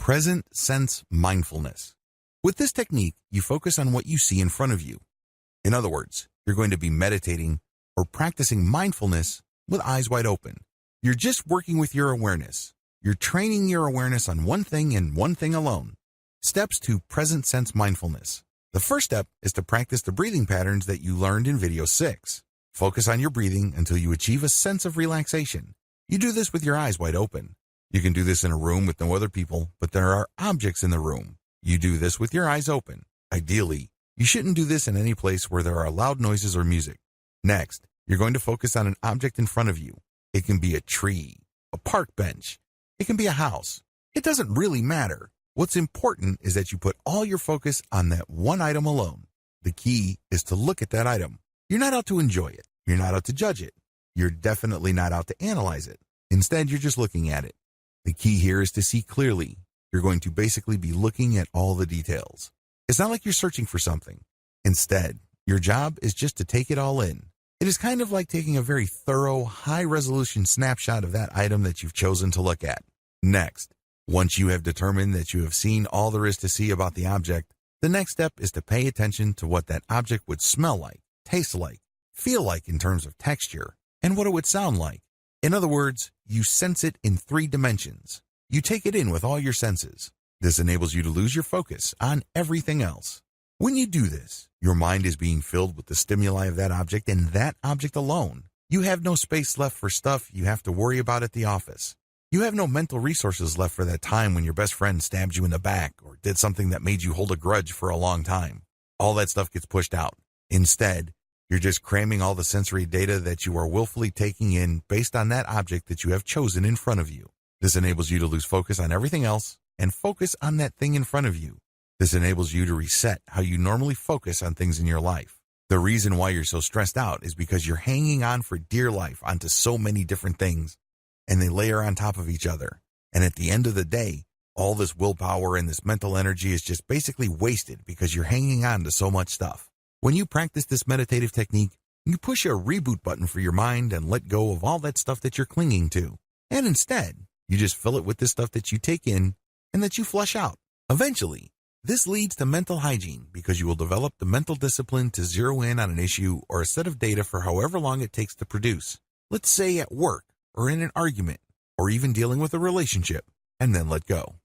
present sense mindfulness. With this technique, you focus on what you see in front of you. In other words, you're going to be meditating or practicing mindfulness with eyes wide open. You're just working with your awareness. You're training your awareness on one thing and one thing alone. Steps to present sense mindfulness. The first step is to practice the breathing patterns that you learned in video 6. Focus on your breathing until you achieve a sense of relaxation. You do this with your eyes wide open. You can do this in a room with no other people, but there are objects in the room. You do this with your eyes open. Ideally, you shouldn't do this in any place where there are loud noises or music. Next, you're going to focus on an object in front of you. It can be a tree, a park bench. It can be a house. It doesn't really matter. What's important is that you put all your focus on that one item alone. The key is to look at that item. You're not out to enjoy it. You're not out to judge it. You're definitely not out to analyze it. Instead, you're just looking at it. The key here is to see clearly. You're going to basically be looking at all the details. It's not like you're searching for something. Instead, your job is just to take it all in. It is kind of like taking a very thorough, high-resolution snapshot of that item that you've chosen to look at. Next, once you have determined that you have seen all there is to see about the object, the next step is to pay attention to what that object would smell like, taste like, feel like in terms of texture, and what it would sound like. In other words, you sense it in 3 dimensions. You take it in with all your senses. This enables you to lose your focus on everything else. When you do this, your mind is being filled with the stimuli of that object and that object alone. You have no space left for stuff you have to worry about at the office. You have no mental resources left for that time when your best friend stabbed you in the back or did something that made you hold a grudge for a long time. All that stuff gets pushed out. Instead, you're just cramming all the sensory data that you are willfully taking in based on that object that you have chosen in front of you. This enables you to lose focus on everything else and focus on that thing in front of you. This enables you to reset how you normally focus on things in your life. The reason why you're so stressed out is because you're hanging on for dear life onto so many different things, and they layer on top of each other. And at the end of the day, all this willpower and this mental energy is just basically wasted because you're hanging on to so much stuff. When you practice this meditative technique, you push a reboot button for your mind and let go of all that stuff that you're clinging to. And instead, you just fill it with the stuff that you take in and that you flush out. Eventually, this leads to mental hygiene because you will develop the mental discipline to zero in on an issue or a set of data for however long it takes to produce. Let's say at work or in an argument or even dealing with a relationship, and then let go.